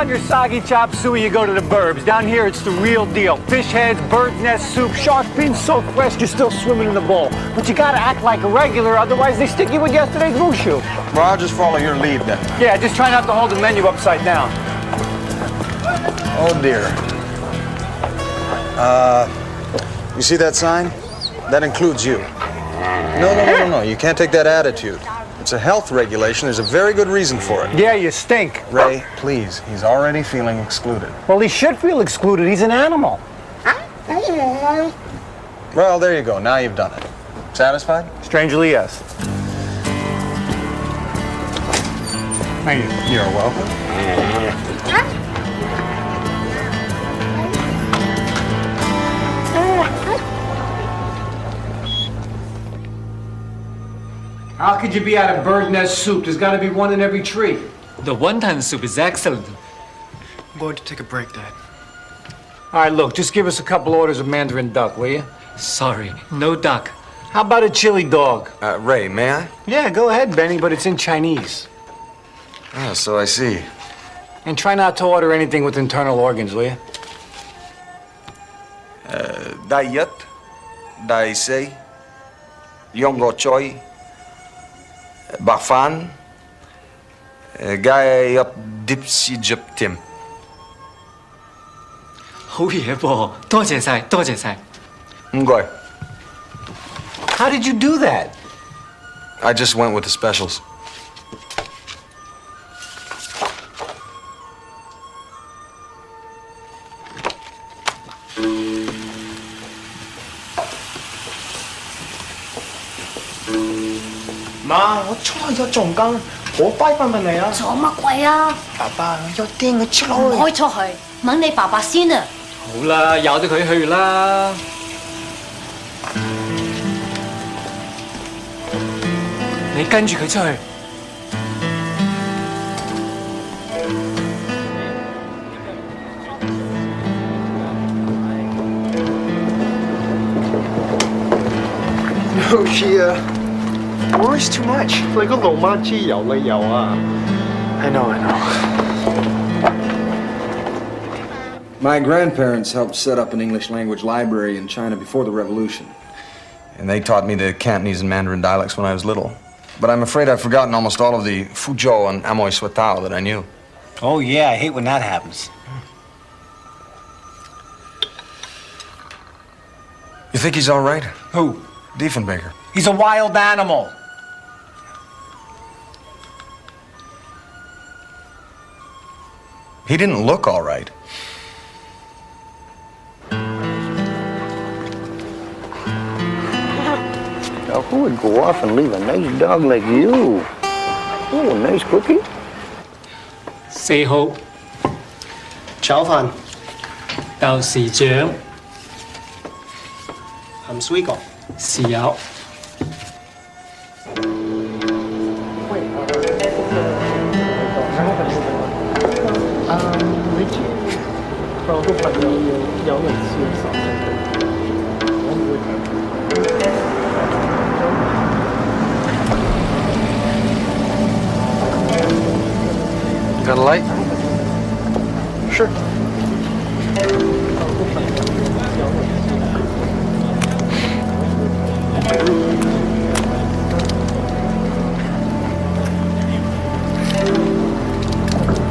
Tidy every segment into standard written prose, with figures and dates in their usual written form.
want your soggy chop suey, you go to the burbs. Down here, it's the real deal. Fish heads, bird's nest soup, shark fins so fresh you're still swimming in the bowl. But you gotta act like a regular, otherwise they stick you with yesterday's mushu. Well, I'll just follow your lead then. Yeah, just try not to hold the menu upside down. Oh, dear. You see that sign? That includes you. No. You can't take that attitude. It's a health regulation. There's a very good reason for it. Yeah, you stink. Ray, please. He's already feeling excluded. Well, he should feel excluded. He's an animal. Well, there you go. Now you've done it. Satisfied? Strangely, yes. Thank you. You're welcome. How could you be out of bird nest soup? There's got to be one in every tree. The wonton soup is excellent. I'm going to take a break, Dad. All right, look, just give us a couple orders of Mandarin duck, will you? Sorry, no duck. How about a chili dog? Ray, may I? Yeah, go ahead, Benny, but it's in Chinese. Oh, so I see. And try not to order anything with internal organs, will you? Dai yat, dai say, yongo choi, bafan, gai yap dipsi jip tim. 好嘢噃，多謝晒，多謝晒。唔該。 How did you do that? I just went with the specials. Ma, 我錯咗仲更，我快翻問你啊！做乜鬼啊？爸爸要掟佢出唔去。開出去，問你爸爸先啊！好啦，由得佢去啦。你跟住佢出去。No, she worries too much. 你個老媽知有你有啊。I know. My grandparents helped set up an English language library in China before the revolution. And they taught me the Cantonese and Mandarin dialects when I was little. But I'm afraid I've forgotten almost all of the Fuzhou and Amoy Swatao that I knew. Oh, yeah, I hate when that happens. You think he's all right? Who? Diefenbaker. He's a wild animal. He didn't look all right. Now, who would go off and leave a nice dog like you? Oh, a nice cookie. 4號炒飯豆豉醬含水果。豉油。你知我個朋友有人燒手指，我唔會睇。Got a light? Sure.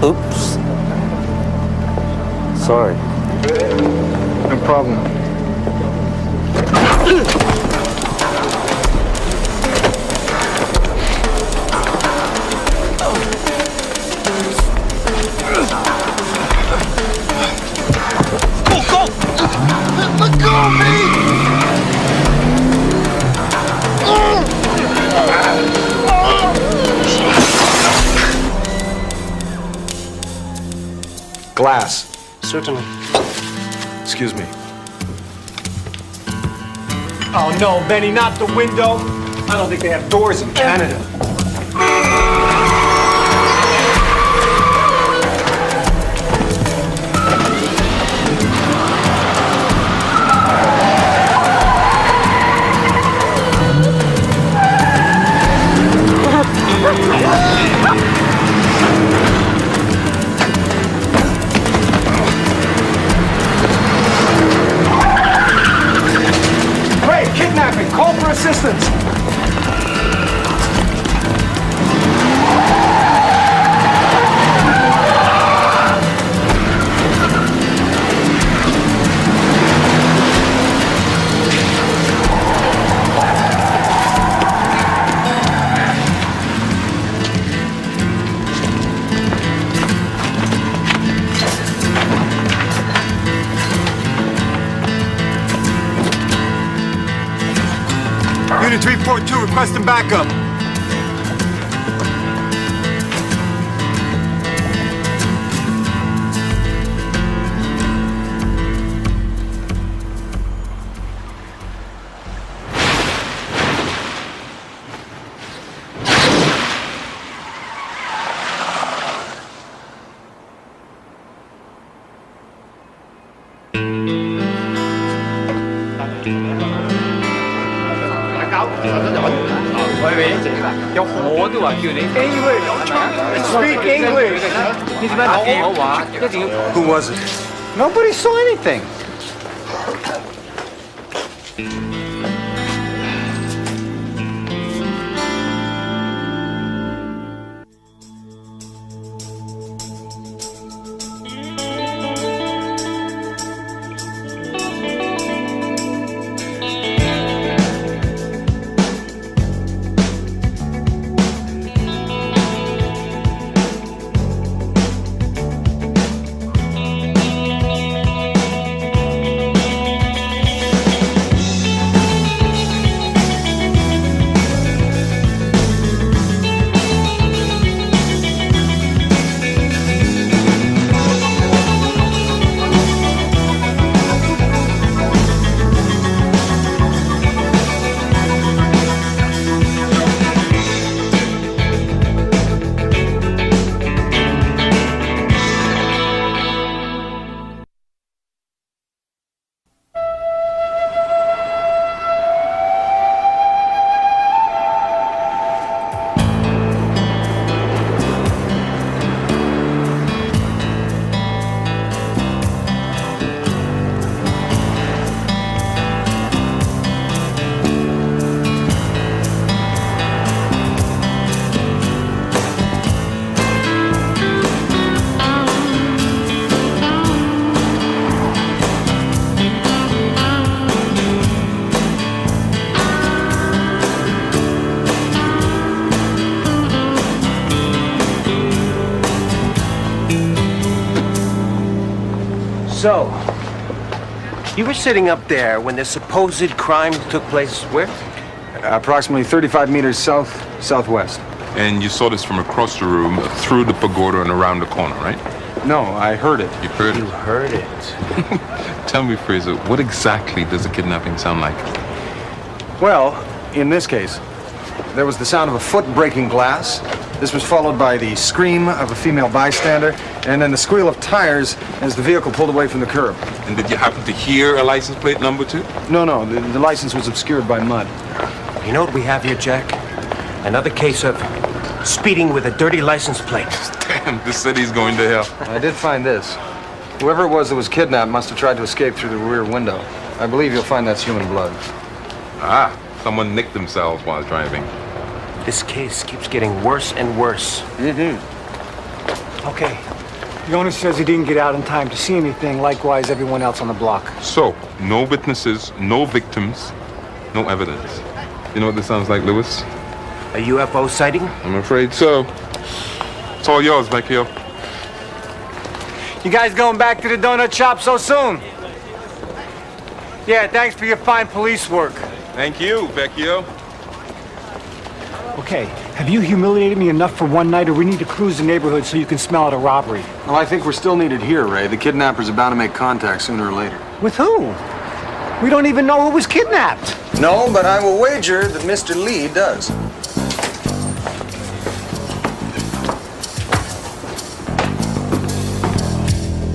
Oops. Sorry. No problem. Let go of me! Glass. Certainly. Excuse me. Oh, no, Benny, not the window. I don't think they have doors in Canada. Unit 342 requesting backup. Speak English. Who was it? Nobody saw anything. So, you were sitting up there when the supposed crime took place where? Approximately 35 meters southwest. And you saw this from across the room, through the pagoda and around the corner, right? No, I heard it. You heard it? You heard it. Tell me, Fraser, what exactly does a kidnapping sound like? Well, in this case, there was the sound of a foot breaking glass. This was followed by the scream of a female bystander, and then the squeal of tires as the vehicle pulled away from the curb. And did you happen to hear a license plate number too? No, the license was obscured by mud. You know what we have here, Jack? Another case of speeding with a dirty license plate. Damn, this city's going to hell. I did find this. Whoever it was that was kidnapped must have tried to escape through the rear window. I believe you'll find that's human blood. Ah, someone nicked themselves while driving. This case keeps getting worse and worse. Okay. The owner says he didn't get out in time to see anything, likewise everyone else on the block. So, no witnesses, no victims, no evidence. You know what this sounds like, Lewis? A UFO sighting? I'm afraid so. It's all yours, Vecchio. You guys going back to the donut shop so soon? Yeah, thanks for your fine police work. Thank you, Vecchio. Okay, have you humiliated me enough for one night, or we need to cruise the neighborhood so you can smell out a robbery? Well, I think we're still needed here, Ray. The kidnappers are bound to make contact sooner or later. With who? We don't even know who was kidnapped. No, but I will wager that Mr. Lee does.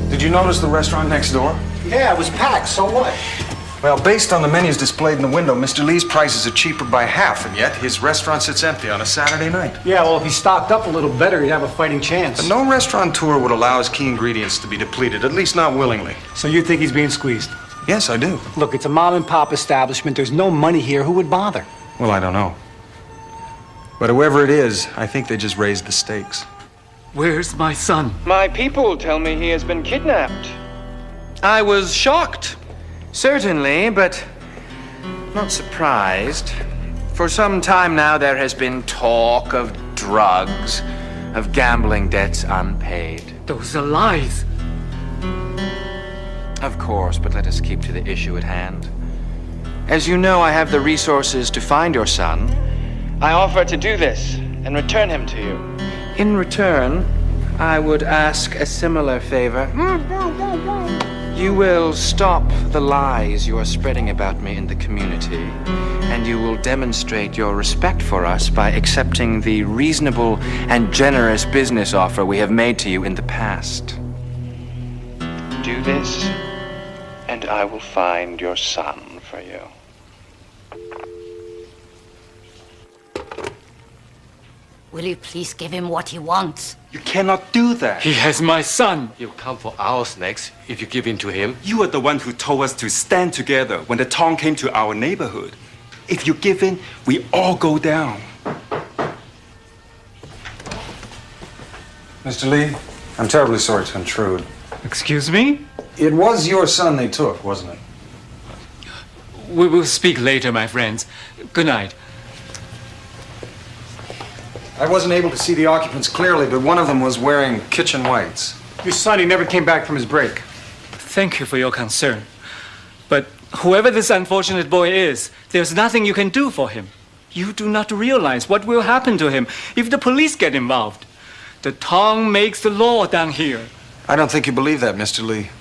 Did you notice the restaurant next door? Yeah, it was packed, so what? Well, based on the menus displayed in the window, Mr. Lee's prices are cheaper by half, and yet his restaurant sits empty on a Saturday night. Yeah, well, if he stocked up a little better, he'd have a fighting chance. But no restaurateur would allow his key ingredients to be depleted, at least not willingly. So you think he's being squeezed? Yes, I do. Look, it's a mom and pop establishment. There's no money here. Who would bother? Well, I don't know. But whoever it is, I think they just raised the stakes. Where's my son? My people tell me he has been kidnapped. I was shocked, certainly, but not surprised. For some time now, there has been talk of drugs, of gambling debts unpaid. Those are lies. Of course, but let us keep to the issue at hand. as you know I have the resources to find your son, I offer to do this and return him to you. In return, I would ask a similar favor. You will stop the lies you are spreading about me in the community, and you will demonstrate your respect for us by accepting the reasonable and generous business offer we have made to you in the past. Do this, and I will find your son for you. Will you please give him what he wants? You cannot do that. He has my son. He'll come for our snacks if you give in to him. You are the one who told us to stand together when the Tong came to our neighborhood. If you give in, we all go down. Mr. Lee, I'm terribly sorry to intrude. Excuse me? It was your son they took, wasn't it? We will speak later, my friends. Good night. I wasn't able to see the occupants clearly, but one of them was wearing kitchen whites. Your son, he never came back from his break. Thank you for your concern. But whoever this unfortunate boy is, there's nothing you can do for him. You do not realize what will happen to him if the police get involved. The Tong makes the law down here. I don't think you believe that, Mr. Lee.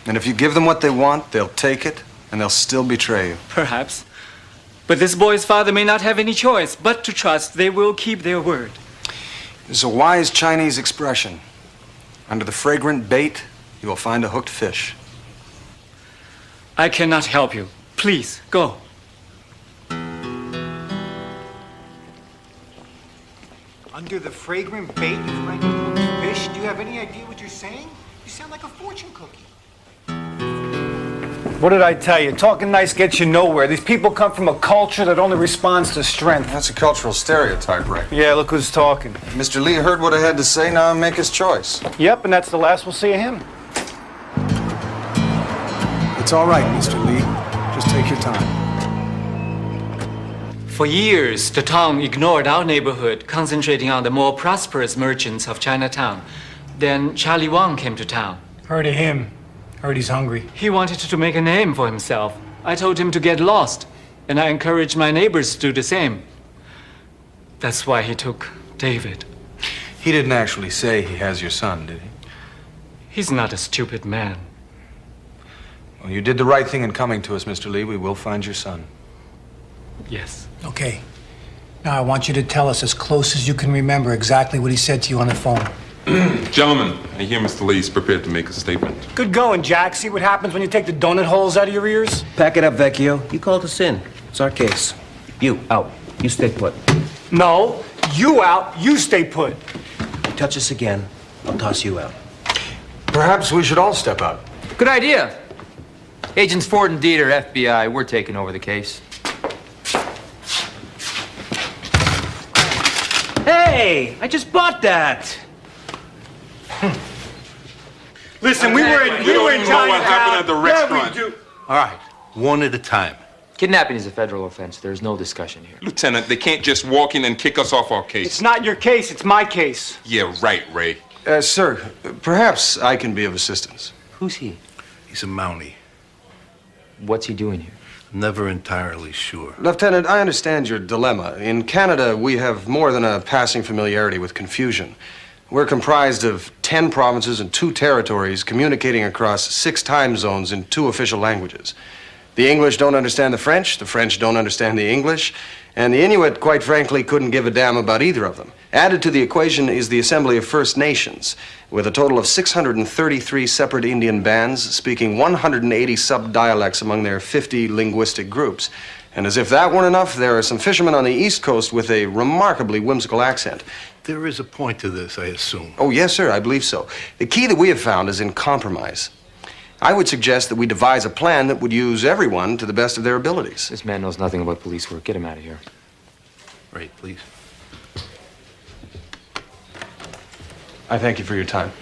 And if you give them what they want, they'll take it, and they'll still betray you. Perhaps. But this boy's father may not have any choice but to trust they will keep their word. There's a wise Chinese expression. Under the fragrant bait, you will find a hooked fish. I cannot help you. Please, go. Under the fragrant bait, you find a hooked fish? Do you have any idea what you're saying? You sound like a fortune cookie. What did I tell you? Talking nice gets you nowhere. These people come from a culture that only responds to strength. That's a cultural stereotype, Ray. Yeah, look who's talking. Mr. Lee heard what I had to say, now make his choice. Yep, and that's the last we'll see of him. It's all right, Mr. Lee. Just take your time. For years, the Tong ignored our neighborhood, concentrating on the more prosperous merchants of Chinatown. Then Charlie Wang came to town. Heard of him. Heard he's hungry. He wanted to make a name for himself. I told him to get lost, and I encouraged my neighbors to do the same. That's why he took David. He didn't actually say he has your son, did he? He's not a stupid man. Well, you did the right thing in coming to us, Mr. Lee. We will find your son. Yes. Okay. Now I want you to tell us as close as you can remember exactly what he said to you on the phone. Gentlemen, I hear Mr. Lee is prepared to make a statement. Good going, Jack. See what happens when you take the donut holes out of your ears? Pack it up, Vecchio. You called us in. It's our case. You, out. You stay put. No, you out, you stay put. Touch us again, I'll toss you out. Perhaps we should all step out. Good idea. Agents Ford and Dieter, FBI, we're taking over the case. Hey, I just bought that. Listen, we were in Chinatown. What happened at the restaurant? Yeah, we do. All right, one at a time. Kidnapping is a federal offense. There's no discussion here. Lieutenant, they can't just walk in and kick us off our case. It's not your case, it's my case. Yeah, right, Ray. Sir, perhaps I can be of assistance. Who's he? He's a Mountie. What's he doing here? Never entirely sure. Lieutenant, I understand your dilemma. In Canada, we have more than a passing familiarity with confusion. We're comprised of 10 provinces and 2 territories communicating across 6 time zones in 2 official languages. The English don't understand the French don't understand the English, and the Inuit, quite frankly, couldn't give a damn about either of them. Added to the equation is the Assembly of First Nations, with a total of 633 separate Indian bands speaking 180 sub-dialects among their 50 linguistic groups. And as if that weren't enough, there are some fishermen on the East Coast with a remarkably whimsical accent. There is a point to this, I assume. Oh, yes, sir, I believe so. The key that we have found is in compromise. I would suggest that we devise a plan that would use everyone to the best of their abilities. This man knows nothing about police work. Get him out of here. Right, please. I thank you for your time.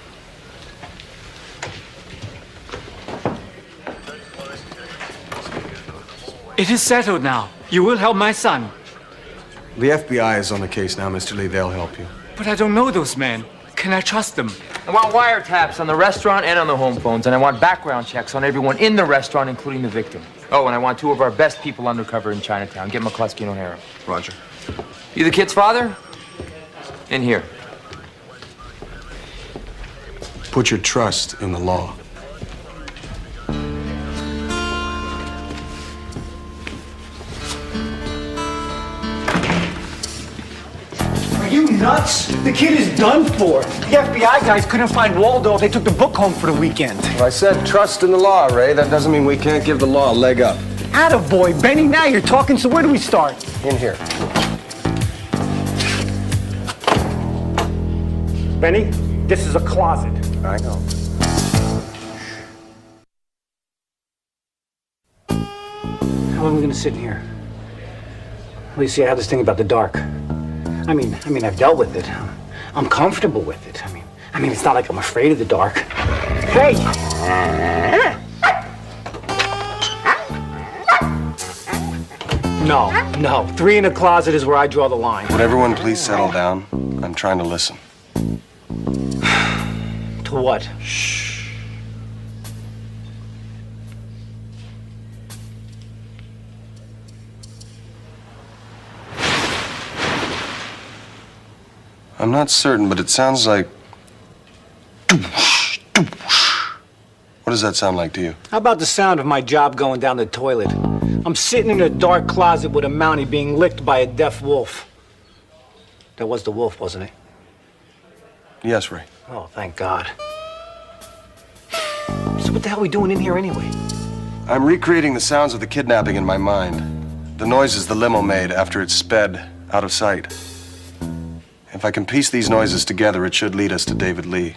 It is settled now. You will help my son. The FBI is on the case now, Mr. Lee. They'll help you. But I don't know those men. Can I trust them? I want wiretaps on the restaurant and on the home phones, and I want background checks on everyone in the restaurant, including the victim. Oh, and I want 2 of our best people undercover in Chinatown. Get McCluskey and O'Hara. Roger. You the kid's father? In here. Put your trust in the law. Are you nuts? The kid is done for. The FBI guys couldn't find Waldo if they took the book home for the weekend. Well, I said trust in the law, Ray. That doesn't mean we can't give the law a leg up. Attaboy, Benny, now you're talking, so where do we start? In here. Benny, this is a closet. I know. How long are we gonna sit in here? Well, you see, I have this thing about the dark. I mean, I've dealt with it. I'm comfortable with it. I mean, it's not like I'm afraid of the dark. Hey! No. 3 in a closet is where I draw the line. Would everyone please settle down? I'm trying to listen. To what? Shh. I'm not certain, but it sounds like... What does that sound like to you? How about the sound of my job going down the toilet? I'm sitting in a dark closet with a Mountie being licked by a deaf wolf. That was the wolf, wasn't it? Yes, Ray. Oh, thank God. So what the hell are we doing in here anyway? I'm recreating the sounds of the kidnapping in my mind. The noises the limo made after it sped out of sight. If I can piece these noises together, it should lead us to David Lee.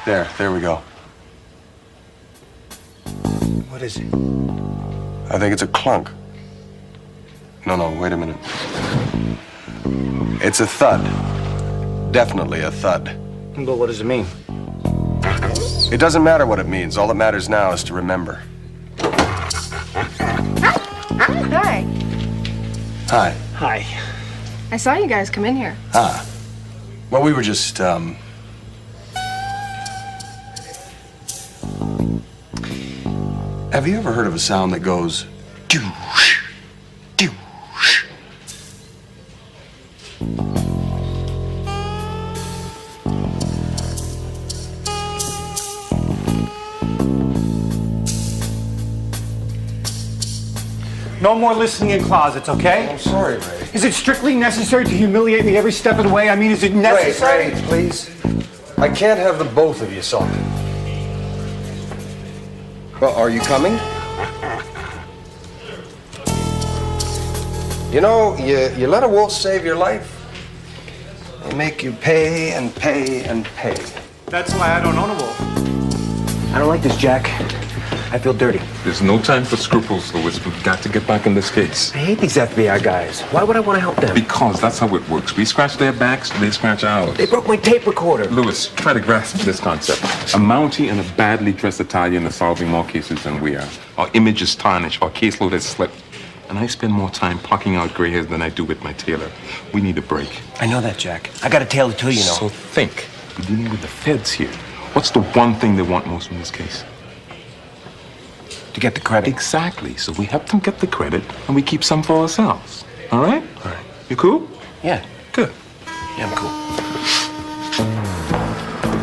There we go. What is it? I think it's a clunk. No, wait a minute. It's a thud. Definitely a thud. But what does it mean? It doesn't matter what it means. All that matters now is to remember. Hi. Hi. Hi. I saw you guys come in here. Ah. Well, we were just, Have you ever heard of a sound that goes doosh, doosh? No more listening in closets, okay? I'm sorry, Ray. Is it strictly necessary to humiliate me every step of the way? I mean, is it necessary? Ray, please. I can't have the both of you sulking. Well, are you coming? You know, you let a wolf save your life, they make you pay and pay and pay. That's why I don't own a wolf. I don't like this, Jack. I feel dirty. There's no time for scruples, Louis. We've got to get back in this case. I hate these FBI guys. Why would I want to help them? Because that's how it works. We scratch their backs, they scratch ours. They broke my tape recorder. Louis, try to grasp this concept. A Mountie and a badly dressed Italian are solving more cases than we are. Our image is tarnished, our caseload has slipped. And I spend more time plucking out gray hairs than I do with my tailor. We need a break. I know that, Jack. I got a tailor too, you know. So think. We're dealing with the feds here. What's the one thing they want most in this case? To get the credit. Exactly. So we help them get the credit, and we keep some for ourselves. All right? All right. You cool? Yeah. Good. Yeah, I'm cool.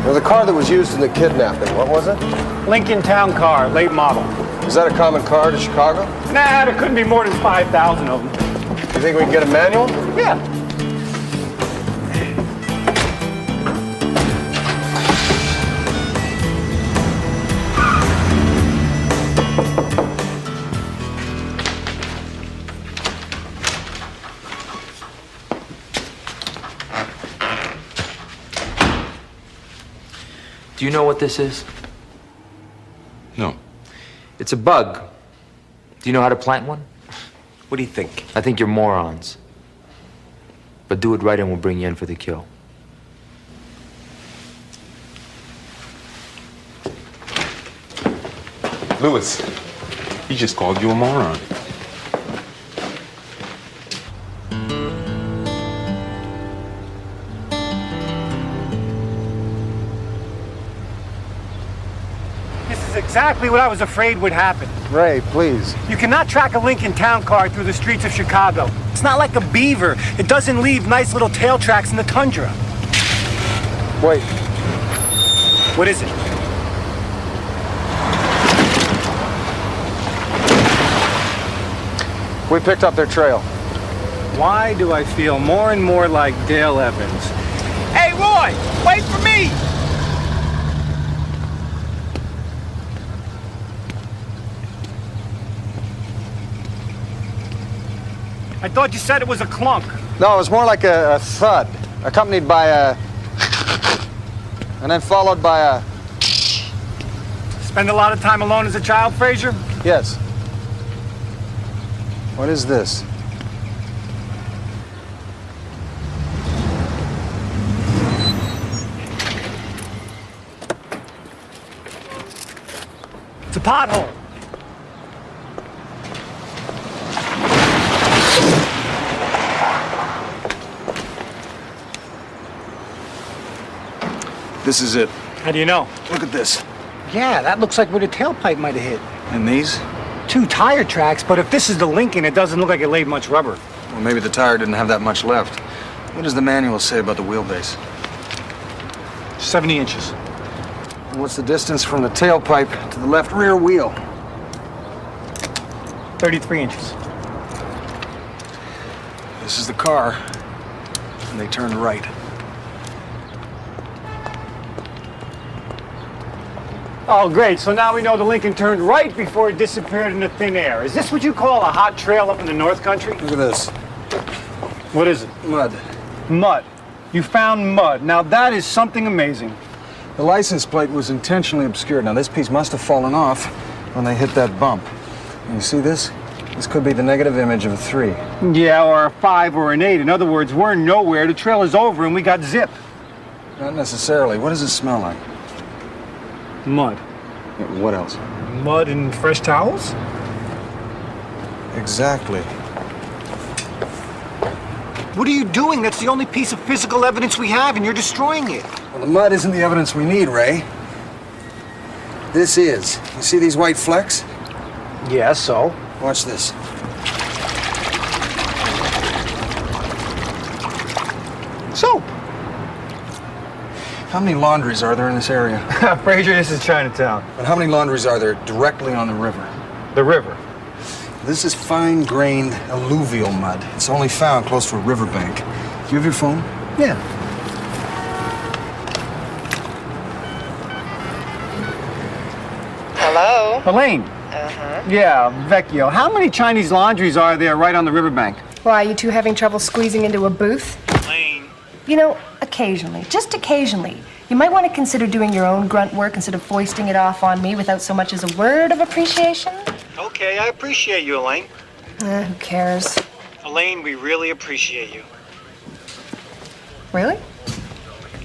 Well, the car that was used in the kidnapping, what was it? Lincoln Town car, late model. Is that a common car to Chicago? Nah, there couldn't be more than 5,000 of them. You think we can get a manual? Yeah. Do you know what this is? No. It's a bug. Do you know how to plant one? What do you think? I think you're morons. But do it right and we'll bring you in for the kill. Louis, he just called you a moron. This is is exactly what I was afraid would happen. Ray, please. You cannot track a Lincoln Town car through the streets of Chicago. It's not like a beaver. It doesn't leave nice little tail tracks in the tundra. Wait. What is it? We picked up their trail. Why do I feel more and more like Dale Evans? Hey, Roy! Wait for me! I thought you said it was a clunk. No, it was more like a thud, accompanied by a... and then followed by a... Spend a lot of time alone as a child, Fraser? Yes. What is this? It's a pothole. This is it. How do you know? Look at this. Yeah, that looks like where the tailpipe might have hit. And these? 2 tire tracks, but if this is the Lincoln, it doesn't look like it laid much rubber. Well, maybe the tire didn't have that much left. What does the manual say about the wheelbase? 70 inches. And what's the distance from the tailpipe to the left rear wheel? 33 inches. This is the car, and they turned right. Oh, great. So now we know the Lincoln turned right before it disappeared into thin air. Is this what you call a hot trail up in the North Country? Look at this. What is it? Mud. Mud. You found mud. Now that is something amazing. The license plate was intentionally obscured. Now this piece must have fallen off when they hit that bump. And you see this? This could be the negative image of a 3. Yeah, or a 5 or an 8. In other words, we're nowhere. The trail is over and we got zipped. Not necessarily. What does it smell like? Mud. Yeah, what else? Mud and fresh towels? Exactly. What are you doing? That's the only piece of physical evidence we have, and you're destroying it. Well, the mud isn't the evidence we need, Ray. This is. You see these white flecks? Yeah, so? Watch this. Soap. How many laundries are there in this area? Fraser, this is Chinatown. But how many laundries are there directly on the river? The river. This is fine-grained alluvial mud. It's only found close to a riverbank. Do you have your phone? Yeah. Hello? Elaine. Uh-huh. Yeah, Vecchio. How many Chinese laundries are there right on the riverbank? Why, you two having trouble squeezing into a booth? Elaine. You know, occasionally, just occasionally, you might want to consider doing your own grunt work instead of foisting it off on me without so much as a word of appreciation. Okay, I appreciate you, Elaine. Who cares? Elaine, we really appreciate you. Really?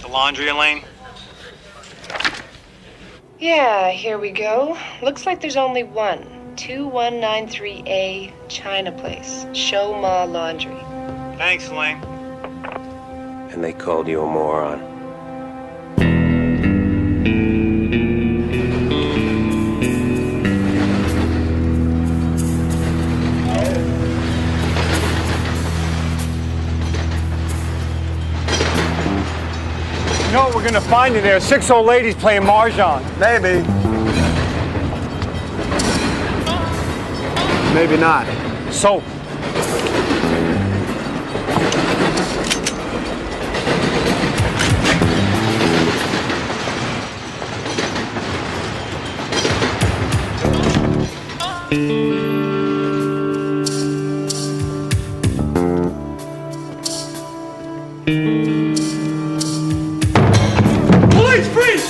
The laundry, Elaine? Yeah, here we go. Looks like there's only one. 2193A China Place. Show Ma Laundry. Thanks, Elaine. And they called you a moron. You know what we're gonna find in there? 6 old ladies playing mahjong. Maybe. Maybe not. So. Police, freeze!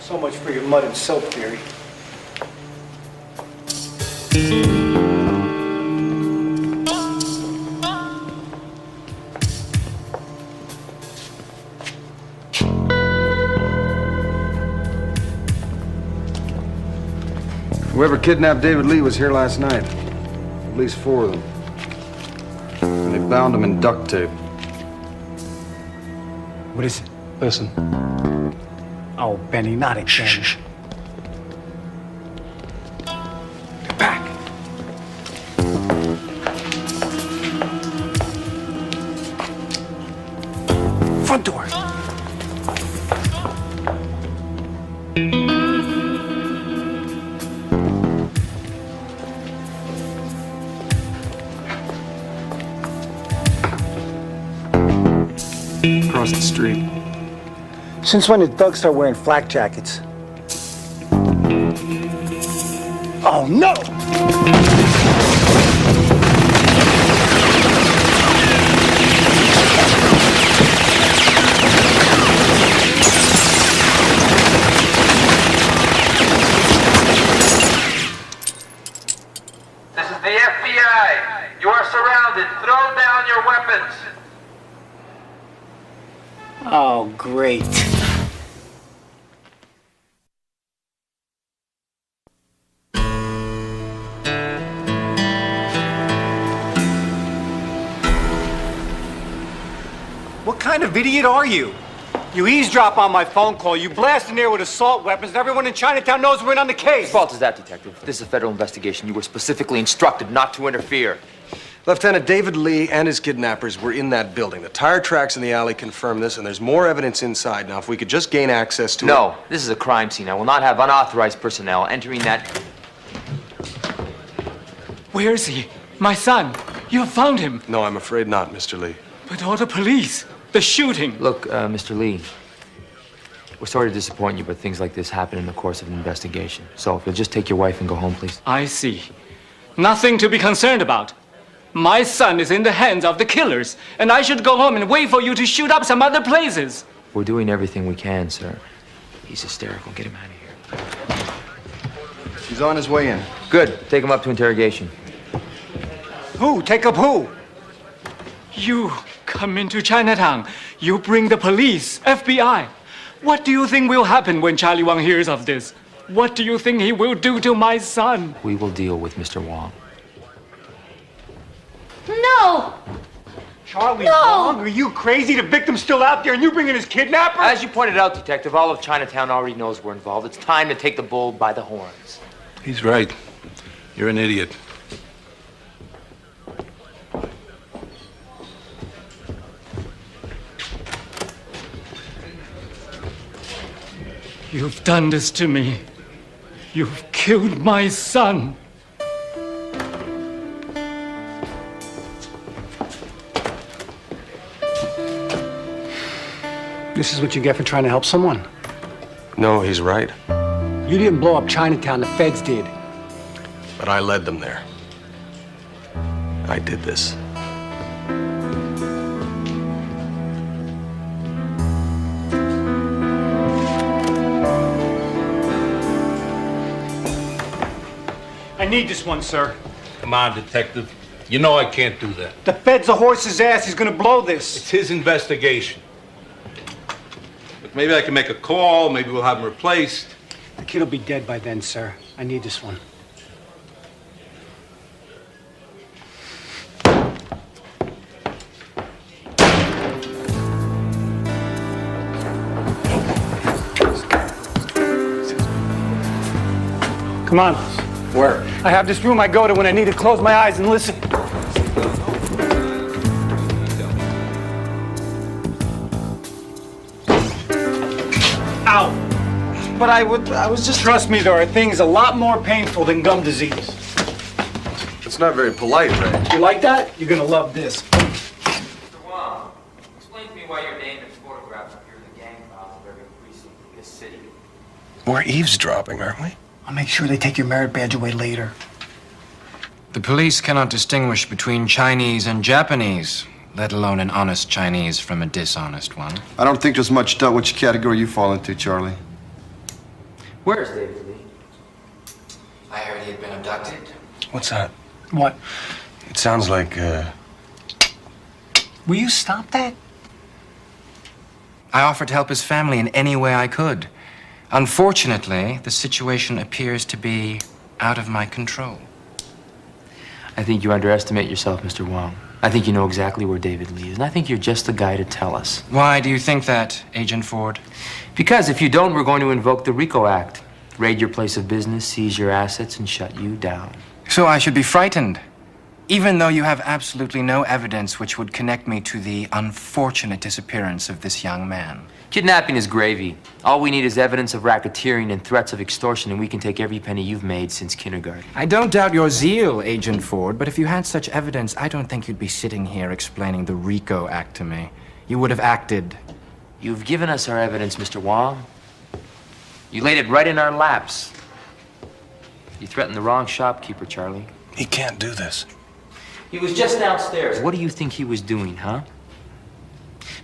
So much for your mud and soap theory. Whoever kidnapped David Lee was here last night. At least 4 of them. And they bound them in duct tape. What is it? Listen. Oh, Benny, not again. Shh. Get back. Front door. Across the street. Since when did thugs start wearing flak jackets? Oh, no! This is the FBI. You are surrounded. Throw down your weapons. Oh, great. What kind of idiot are you? You eavesdrop on my phone call, you blast in there with assault weapons, and everyone in Chinatown knows we're in on the case. Whose fault is that, Detective? This is a federal investigation. You were specifically instructed not to interfere. Lieutenant David Lee and his kidnappers were in that building. The tire tracks in the alley confirm this, and there's more evidence inside. Now, if we could just gain access to it... No, this is a crime scene. I will not have unauthorized personnel entering that... Where is he? My son. You have found him. No, I'm afraid not, Mr. Lee. But all the police. The shooting. Look, Mr. Lee, we're sorry to disappoint you, but things like this happen in the course of an investigation. So if you'll just take your wife and go home, please. I see. Nothing to be concerned about. My son is in the hands of the killers, and I should go home and wait for you to shoot up some other places. We're doing everything we can, sir. He's hysterical. Get him out of here. He's on his way in. Good. Take him up to interrogation. Who? Take up who? You come into Chinatown. You bring the police, FBI. What do you think will happen when Charlie Wang hears of this? What do you think he will do to my son? We will deal with Mr. Wang. No! Charlie No! Wang? Are you crazy? The victim's still out there and you bringing his kidnapper? As you pointed out, Detective, all of Chinatown already knows we're involved. It's time to take the bull by the horns. He's right. You're an idiot. You've done this to me. You've killed my son. This is what you get for trying to help someone. No, he's right. You didn't blow up Chinatown, the feds did. But I led them there. I did this. I need this one, sir. Come on, Detective. You know I can't do that. The Fed's a horse's ass. He's gonna blow this. It's his investigation. But maybe I can make a call. Maybe we'll have him replaced. The kid will be dead by then, sir. I need this one. Come on. Where? I have this room I go to when I need to close my eyes and listen. Ow! But I was just... Trust me, there are things a lot more painful than gum disease. It's not very polite, Ray. You like that? You're gonna love this. Mr. Wang, explain to me why your name and photographs appear in the gang files of every precinct in this city. We're eavesdropping, aren't we? I'll make sure they take your merit badge away later. The police cannot distinguish between Chinese and Japanese, let alone an honest Chinese from a dishonest one. I don't think there's much doubt which category you fall into, Charlie. Where's David Lee? I heard he had been abducted. What's that? What? It sounds like, Will you stop that? I offered to help his family in any way I could. Unfortunately, the situation appears to be out of my control. I think you underestimate yourself, Mr. Wong. I think you know exactly where David Lee is, and I think you're just the guy to tell us. Why do you think that, Agent Ford? Because if you don't, we're going to invoke the RICO Act. Raid your place of business, seize your assets, and shut you down. So I should be frightened, even though you have absolutely no evidence which would connect me to the unfortunate disappearance of this young man. Kidnapping is gravy. All we need is evidence of racketeering and threats of extortion, and we can take every penny you've made since kindergarten. I don't doubt your zeal, Agent Ford, but if you had such evidence, I don't think you'd be sitting here explaining the RICO Act to me. You would have acted. You've given us our evidence, Mr. Wong. You laid it right in our laps. You threatened the wrong shopkeeper, Charlie. He can't do this. He was just downstairs. What do you think he was doing, huh?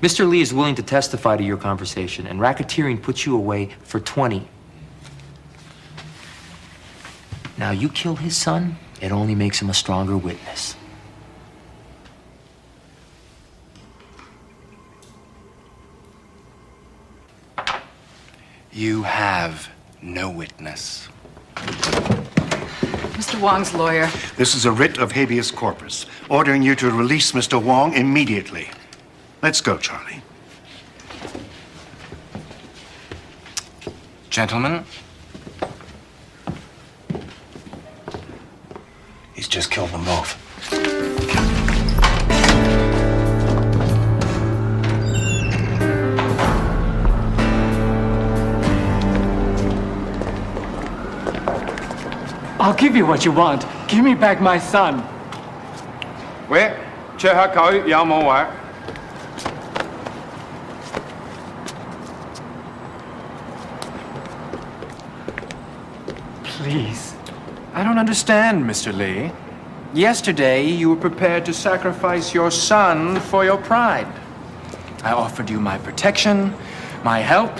Mr. Lee is willing to testify to your conversation, and racketeering puts you away for 20. Now, you killed his son, it only makes him a stronger witness. You have no witness. Mr. Wong's lawyer. This is a writ of habeas corpus, ordering you to release Mr. Wong immediately. Let's go, Charlie. Gentlemen. He's just killed them both. I'll give you what you want. Give me back my son. 喂 ，check 下佢有冇位。 Please. I don't understand, Mr. Lee. Yesterday, you were prepared to sacrifice your son for your pride. I offered you my protection, my help.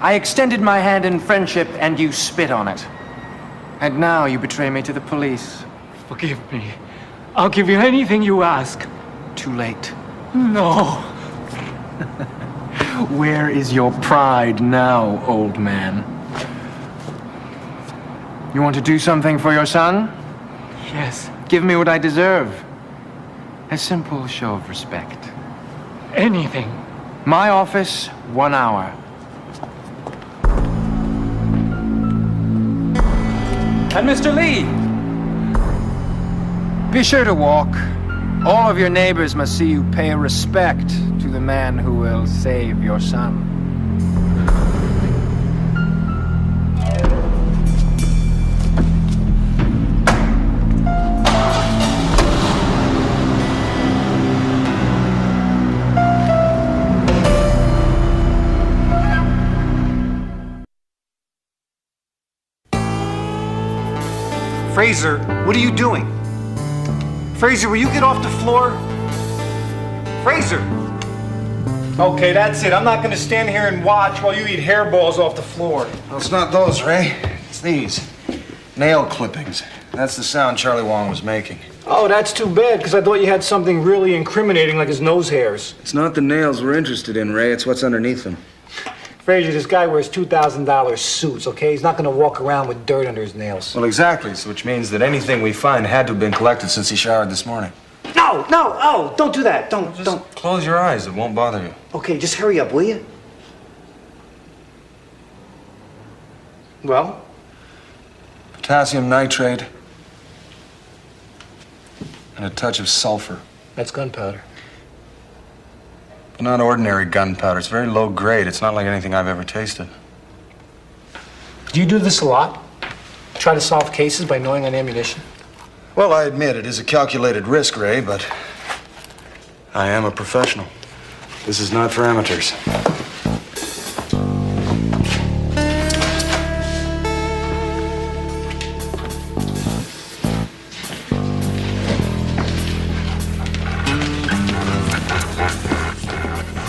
I extended my hand in friendship, and you spit on it. And now you betray me to the police. Forgive me. I'll give you anything you ask. Too late. No. Where is your pride now, old man? You want to do something for your son? Yes. Give me what I deserve. A simple show of respect. Anything. My office, 1 hour. And Mr. Lee, be sure to walk. All of your neighbors must see you pay respect to the man who will save your son. Fraser, what are you doing? Fraser, will you get off the floor? Fraser! Okay, that's it. I'm not gonna stand here and watch while you eat hairballs off the floor. Well, it's not those, Ray. It's these. Nail clippings. That's the sound Charlie Wong was making. Oh, that's too bad, because I thought you had something really incriminating like his nose hairs. It's not the nails we're interested in, Ray. It's what's underneath them. Fraser, this guy wears $2,000 suits, okay? He's not gonna walk around with dirt under his nails. Well, exactly. So which means that anything we find had to have been collected since he showered this morning. No, oh, don't do that. Don't. Close your eyes. It won't bother you. Okay, just hurry up, will you? Well? Potassium nitrate and a touch of sulfur. That's gunpowder. But not ordinary gunpowder. It's very low grade. It's not like anything I've ever tasted. Do you do this a lot? Try to solve cases by knowing on ammunition? Well, I admit it is a calculated risk, Ray, but I am a professional. This is not for amateurs.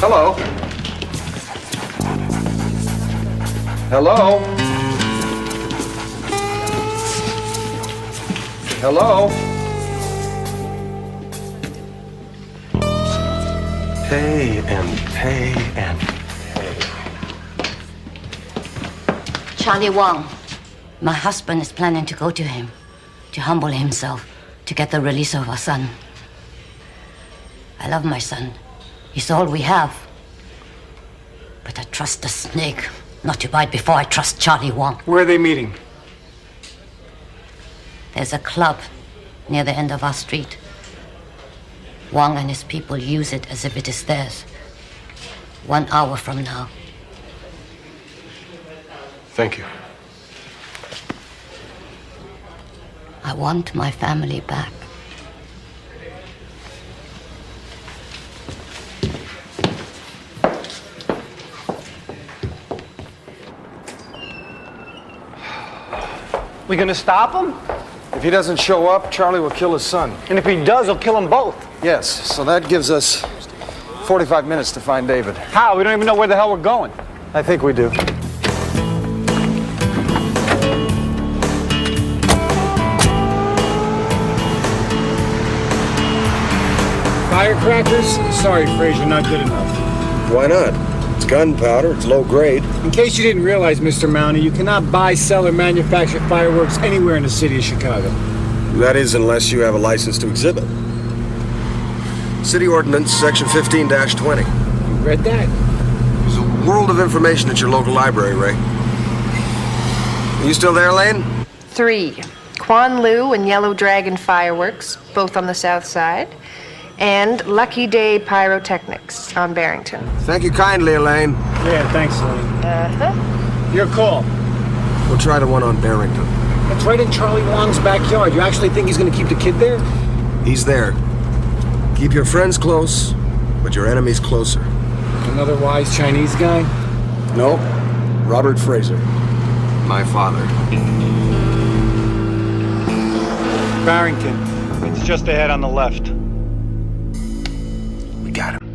Hello. Hello. Hello. Pay and pay and pay. Charlie Wong, my husband is planning to go to him, to humble himself, to get the release of our son. I love my son. He's all we have. But I trust the snake not to bite before I trust Charlie Wong. Where are they meeting? There's a club near the end of our street. Wong and his people use it as if it is theirs. 1 hour from now. Thank you. I want my family back. We gonna stop him? If he doesn't show up, Charlie will kill his son. And if he does, he'll kill them both. Yes, so that gives us 45 minutes to find David. How? We don't even know where the hell we're going. I think we do. Firecrackers? Sorry, Fraser, not good enough. Why not? It's gunpowder, it's low grade. In case you didn't realize, Mr. Mounty, you cannot buy, sell, or manufacture fireworks anywhere in the city of Chicago. That is, unless you have a license to exhibit. City Ordinance, Section 15-20. You read that? There's a world of information at your local library, Ray. Are you still there, Lane? 3. Quan Lu and Yellow Dragon Fireworks, both on the south side. And Lucky Day Pyrotechnics on Barrington. Thank you kindly, Elaine. Yeah, thanks, Elaine. Uh-huh. Your call. We'll try the one on Barrington. It's right in Charlie Wong's backyard. You actually think he's gonna keep the kid there? He's there. Keep your friends close, but your enemies closer. Another wise Chinese guy? No, Robert Fraser. My father. Barrington. It's just ahead on the left. We got him.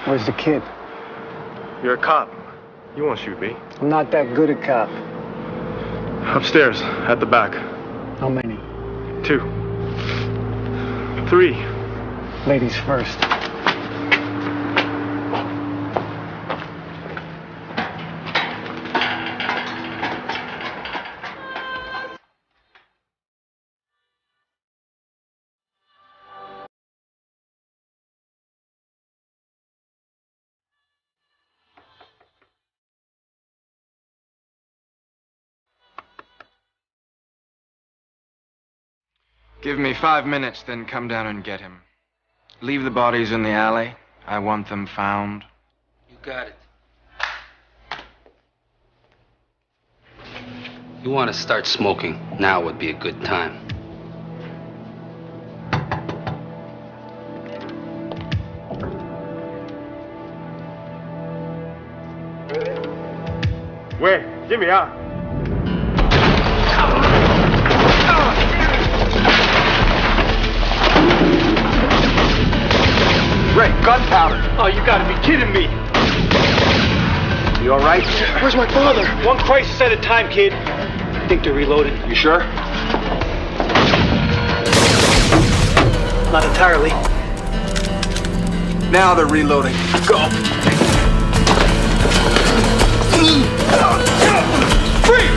Where's the kid? You're a cop. You won't shoot me. I'm not that good a cop. Upstairs, at the back. How many? 2. 3. Ladies first. Give me 5 minutes, then come down and get him. Leave the bodies in the alley. I want them found. You got it. You want to start smoking, now would be a good time. Wait, Jimmy, Ray, gunpowder. Oh, you gotta be kidding me. You all right? Where's my father? One crisis at a time, kid. I think they're reloading. You sure? Not entirely. Now they're reloading. Go. Free!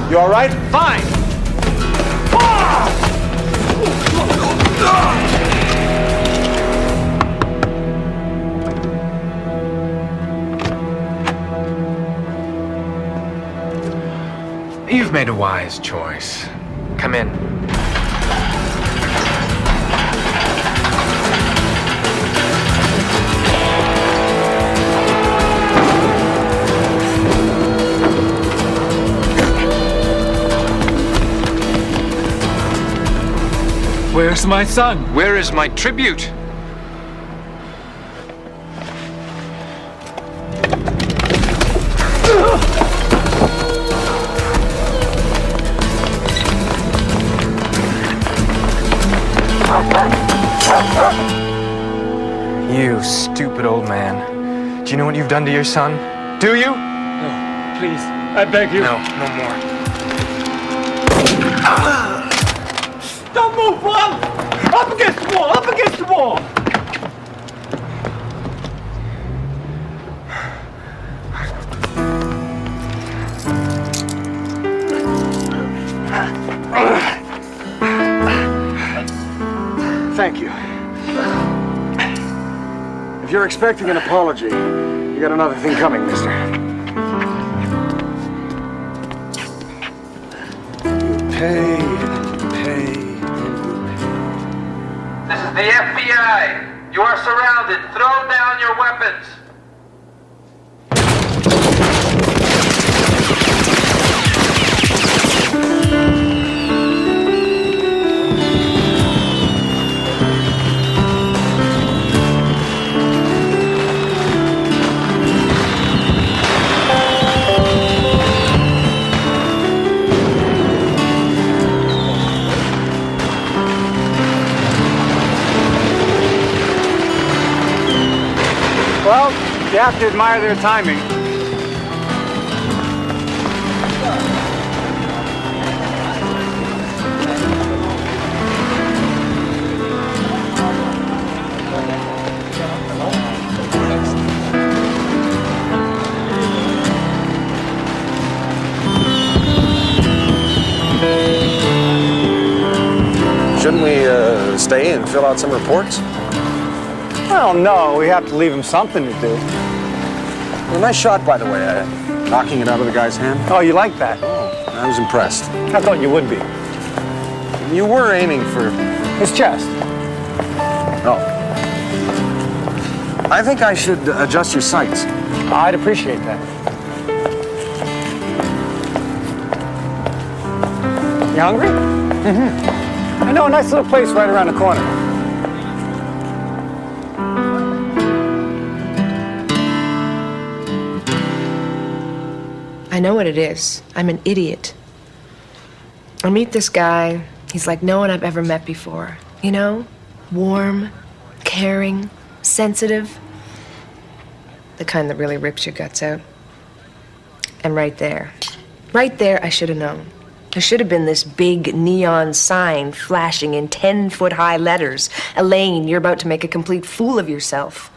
You all right? Fine. You've made a wise choice. Come in. Where's my son? Where is my tribute? You stupid old man. Do you know what you've done to your son? Do you? No, please, I beg you. No, no more. Don't move, Mom! Up against the wall! Up against the wall! Thank you. If you're expecting an apology, you got another thing coming, mister. You pay and you pay and you pay. This is the FBI. You are surrounded. Throw down your weapons. Well, you have to admire their timing. Shouldn't we stay and fill out some reports? Well, no, we have to leave him something to do. Well, nice shot, by the way. Knocking it out of the guy's hand. Oh, you like that? Oh, I was impressed. I thought you would be. You were aiming for his chest. Oh. I think I should adjust your sights. I'd appreciate that. You hungry? Mm-hmm. I know a nice little place right around the corner. I know what it is. I'm an idiot. I meet this guy. He's like no one I've ever met before. You know? Warm, caring, sensitive. The kind that really rips your guts out. And right there, I should have known. There should have been this big neon sign flashing in 10-foot-high letters. Elaine, you're about to make a complete fool of yourself.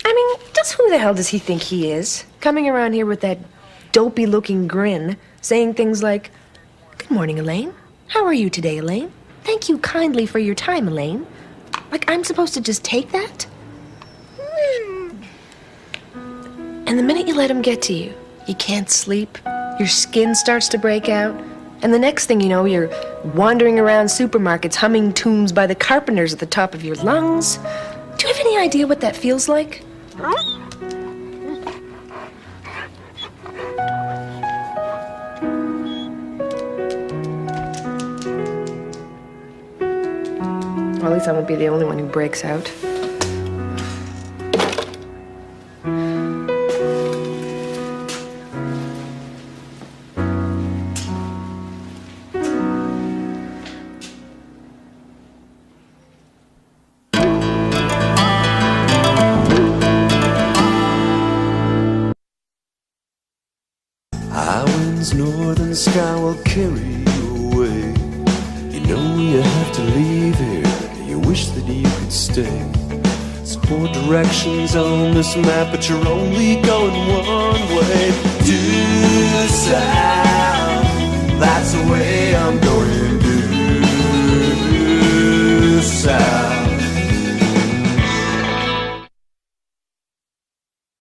I mean, just who the hell does he think he is? Coming around here with that dopey-looking grin, saying things like, "Good morning, Elaine. How are you today, Elaine? Thank you kindly for your time, Elaine." Like I'm supposed to just take that? And the minute you let him get to you, you can't sleep, your skin starts to break out, and the next thing you know, you're wandering around supermarkets humming tunes by the Carpenters at the top of your lungs. Do you have any idea what that feels like? Well, at least I won't be the only one who breaks out. Highwind's northern sky will carry you away. You know you have to leave here. You wish that you could stay. There's 4 directions on this map, but you're only going one way. Due south.